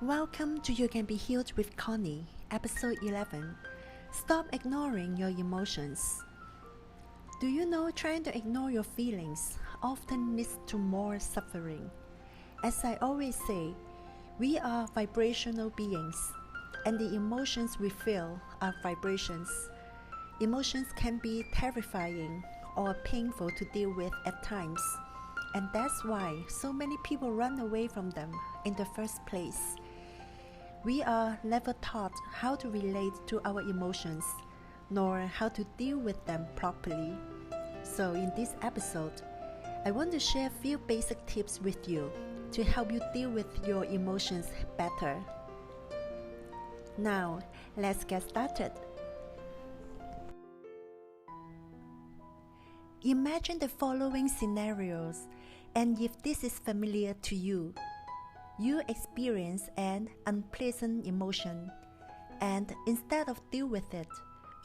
Welcome to You Can Be Healed with Connie, episode 11. Stop ignoring your emotions. Do you know trying to ignore your feelings often leads to more suffering? As I always say, we are vibrational beings, and the emotions we feel are vibrations. Emotions can be terrifying or painful to deal with at times, and that's why so many people run away from them in the first place. We are never taught how to relate to our emotions, nor how to deal with them properly. So in this episode, I want to share a few basic tips with you to help you deal with your emotions better. Now, let's get started. Imagine the following scenarios, and if this is familiar to you, you experience an unpleasant emotion, and instead of deal with it,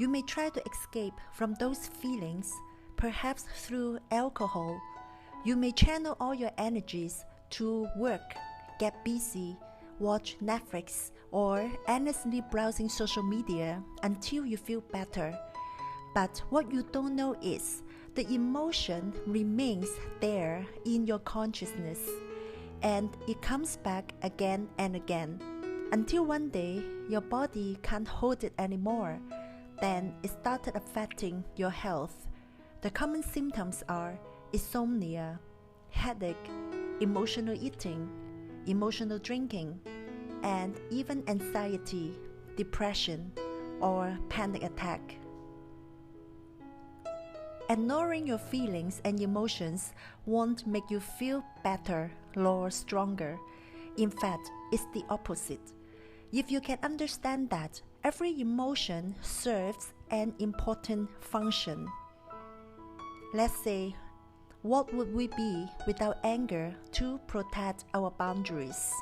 you may try to escape from those feelings, perhaps through alcohol. You may channel all your energies to work, get busy, watch Netflix, or endlessly browsing social media until you feel better. But what you don't know is the emotion remains there in your consciousness, and it comes back again and again until one day your body can't hold it anymore. Then it started affecting your health. The common symptoms are insomnia, headache, emotional eating, emotional drinking, and even anxiety, depression, or panic attack. Ignoring your feelings and emotions won't make you feel better or stronger. In fact, it's the opposite. If you can understand that every emotion serves an important function. Let's say, what would we be without anger to protect our boundaries?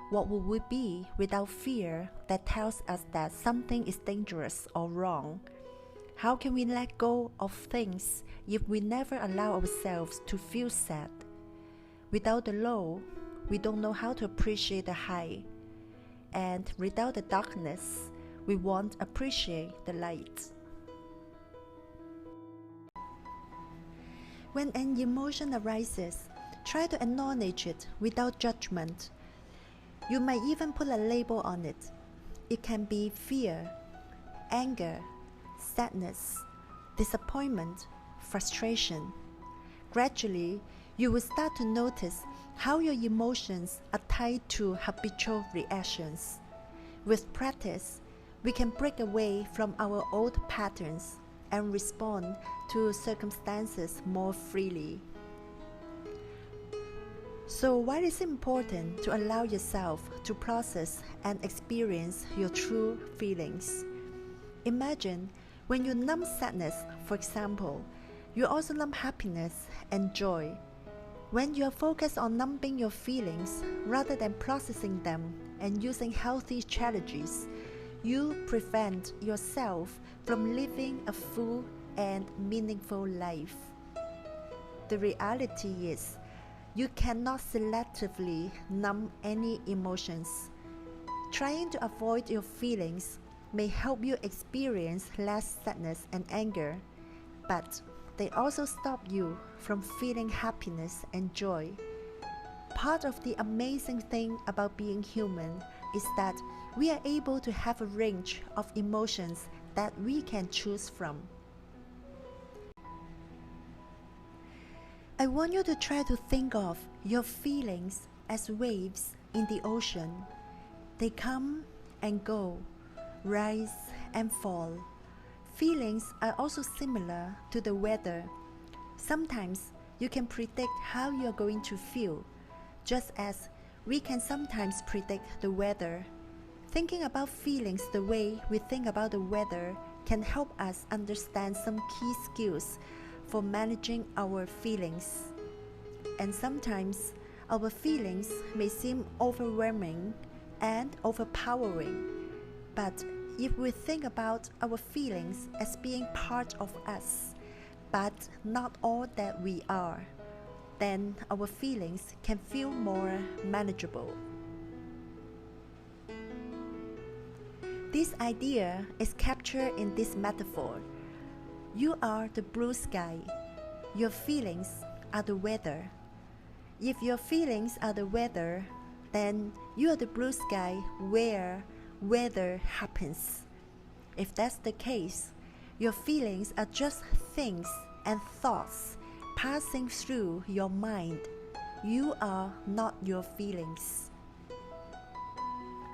What would we be without fear that tells us that something is dangerous or wrong? How can we let go of things if we never allow ourselves to feel sad? Without the low, we don't know how to appreciate the high. And without the darkness, we won't appreciate the light. When an emotion arises, try to acknowledge it without judgment. You might even put a label on it. It can be fear, anger, sadness, disappointment, frustration. Gradually, you will start to notice how your emotions are tied to habitual reactions. With practice, we can break away from our old patterns and respond to circumstances more freely. So why is it important to allow yourself to process and experience your true feelings? Imagine when you numb sadness, for example, you also numb happiness and joy. When you are focused on numbing your feelings rather than processing them and using healthy strategies, you prevent yourself from living a full and meaningful life. The reality is, you cannot selectively numb any emotions. Trying to avoid your feelings may help you experience less sadness and anger, but they also stop you from feeling happiness and joy. Part of the amazing thing about being human is that we are able to have a range of emotions that we can choose from. I want you to try to think of your feelings as waves in the ocean. They come and go, rise and fall. Feelings are also similar to the weather. Sometimes you can predict how you are going to feel, just as we can sometimes predict the weather. Thinking about feelings the way we think about the weather can help us understand some key skills for managing our feelings. And sometimes our feelings may seem overwhelming and overpowering, but if we think about our feelings as being part of us, but not all that we are, then our feelings can feel more manageable. This idea is captured in this metaphor. You are the blue sky. Your feelings are the weather. If your feelings are the weather, then you are the blue sky where weather happens. If that's the case, your feelings are just things and thoughts passing through your mind. You are not your feelings.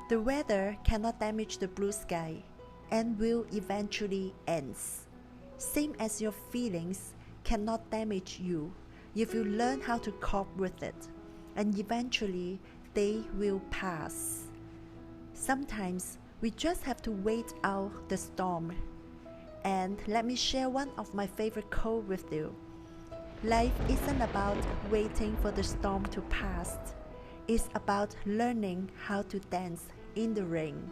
The weather cannot damage the blue sky and will eventually end. Same as your feelings cannot damage you if you learn how to cope with it, and eventually they will pass. Sometimes we just have to wait out the storm. And let me share one of my favorite quotes with you. Life isn't about waiting for the storm to pass. It's about learning how to dance in the rain.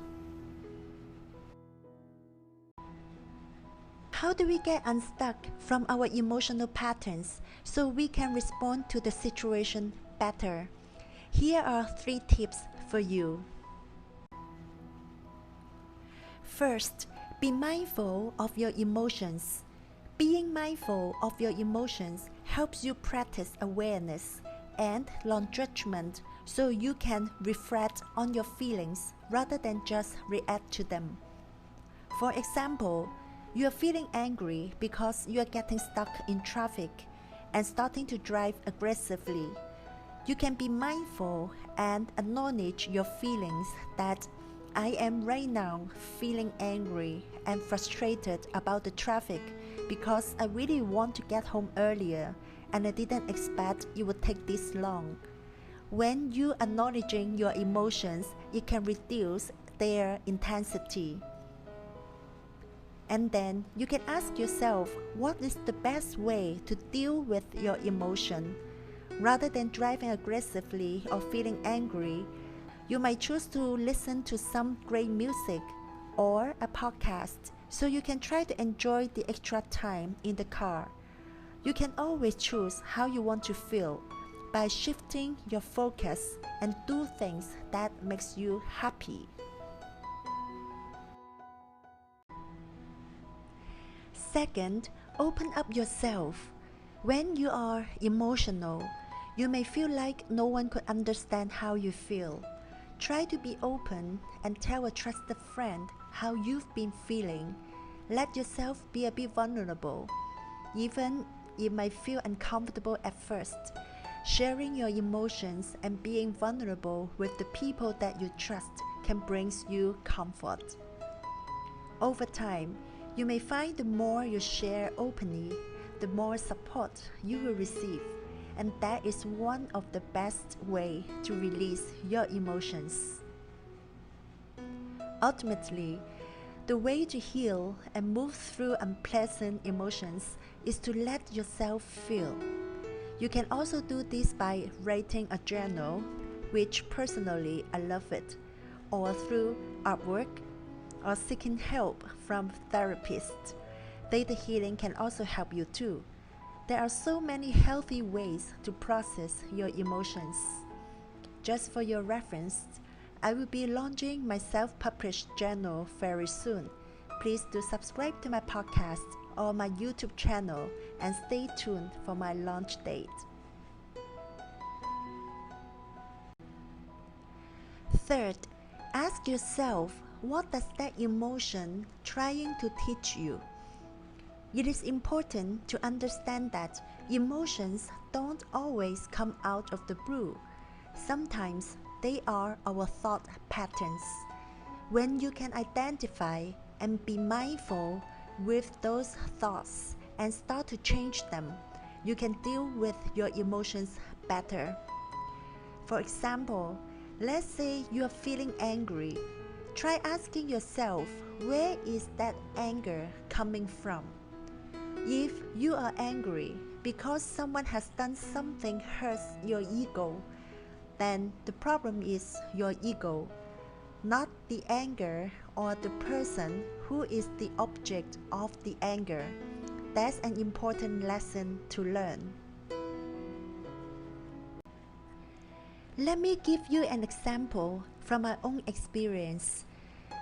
How do we get unstuck from our emotional patterns so we can respond to the situation better? Here are 3 tips for you. First, be mindful of your emotions. Being mindful of your emotions helps you practice awareness and non-judgment so you can reflect on your feelings rather than just react to them. For example, you are feeling angry because you are getting stuck in traffic and starting to drive aggressively. You can be mindful and acknowledge your feelings that I am right now feeling angry and frustrated about the traffic because I really want to get home earlier and I didn't expect it would take this long. When you acknowledging your emotions, it can reduce their intensity. And then you can ask yourself, what is the best way to deal with your emotion? Rather than driving aggressively or feeling angry, you might choose to listen to some great music or a podcast so you can try to enjoy the extra time in the car. You can always choose how you want to feel by shifting your focus and do things that makes you happy. Second, open up yourself. When you are emotional, you may feel like no one could understand how you feel. Try to be open and tell a trusted friend how you've been feeling. Let yourself be a bit vulnerable. Even it might feel uncomfortable at first. Sharing your emotions and being vulnerable with the people that you trust can bring you comfort. Over time, you may find the more you share openly, the more support you will receive, and that is one of the best ways to release your emotions. Ultimately, the way to heal and move through unpleasant emotions is to let yourself feel. You can also do this by writing a journal, which personally I love it, or through artwork, or seeking help from therapists. Theta healing can also help you too. There are so many healthy ways to process your emotions. Just for your reference, I will be launching my self-published journal very soon. Please do subscribe to my podcast or my YouTube channel and stay tuned for my launch date. Third, ask yourself, what does that emotion trying to teach you? It is important to understand that emotions don't always come out of the blue. Sometimes they are our thought patterns. When you can identify and be mindful with those thoughts and start to change them, you can deal with your emotions better. For example, let's say you are feeling angry. Try asking yourself, where is that anger coming from? If you are angry because someone has done something hurts your ego, then the problem is your ego, not the anger or the person who is the object of the anger. That's an important lesson to learn. Let me give you an example from my own experience.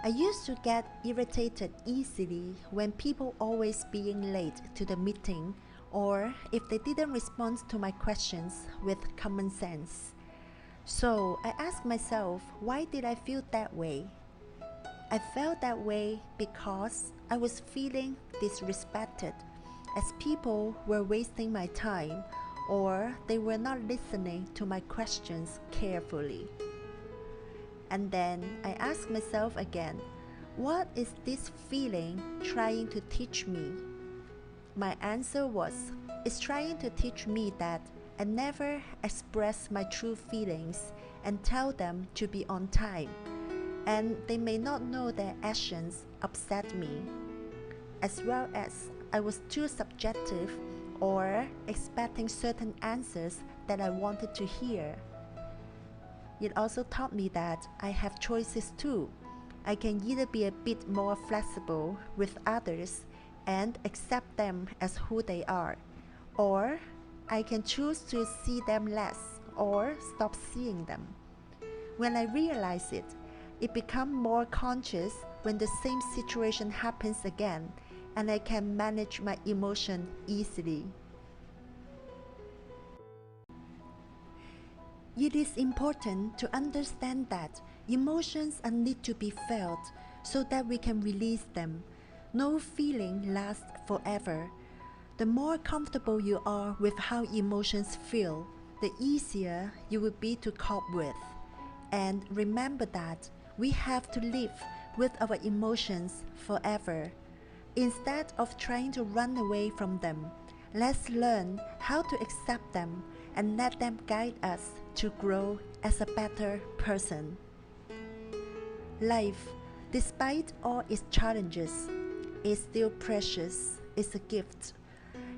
I used to get irritated easily when people always being late to the meeting or if they didn't respond to my questions with common sense. So I asked myself, why did I feel that way? I felt that way because I was feeling disrespected, as people were wasting my time or they were not listening to my questions carefully. And then I asked myself again, what is this feeling trying to teach me? My answer was, it's trying to teach me that I never express my true feelings and tell them to be on time, and they may not know their actions upset me, as well as I was too subjective or expecting certain answers that I wanted to hear. It also taught me that I have choices too. I can either be a bit more flexible with others and accept them as who they are, or I can choose to see them less or stop seeing them. When I realize it, it becomes more conscious when the same situation happens again, and I can manage my emotion easily. It is important to understand that emotions are need to be felt so that we can release them. No feeling lasts forever. The more comfortable you are with how emotions feel, the easier you will be to cope with. And remember that we have to live with our emotions forever. Instead of trying to run away from them, let's learn how to accept them and let them guide us to grow as a better person. Life, despite all its challenges, is still precious. It's a gift.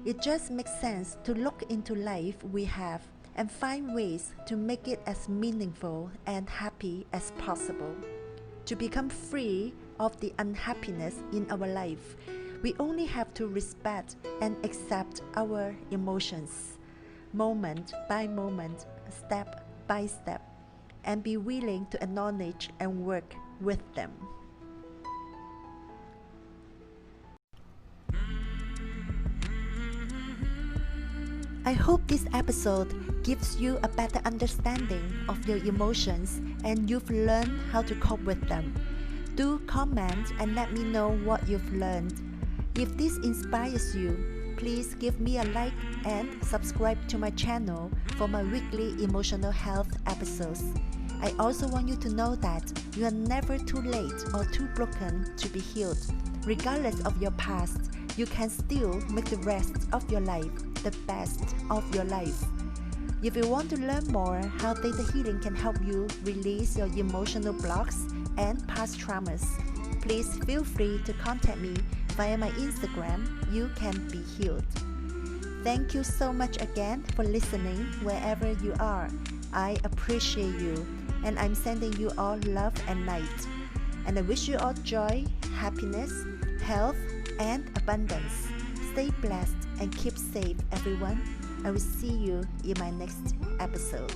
It just makes sense to look into life we have and find ways to make it as meaningful and happy as possible. To become free of the unhappiness in our life, we only have to respect and accept our emotions, moment by moment, step by step, and be willing to acknowledge and work with them. I hope this episode gives you a better understanding of your emotions and you've learned how to cope with them. Do comment and let me know what you've learned. If this inspires you, please give me a like and subscribe to my channel for my weekly emotional health episodes. I also want you to know that you are never too late or too broken to be healed. Regardless of your past, you can still make the rest of your life the best of your life. If you want to learn more how theta healing can help you release your emotional blocks and past traumas, please feel free to contact me via my Instagram, You Can Be Healed. Thank you so much again for listening wherever you are. I appreciate you, and I'm sending you all love and light. And I wish you all joy, happiness, health, and abundance. Stay blessed and keep safe, everyone. I will see you in my next episode.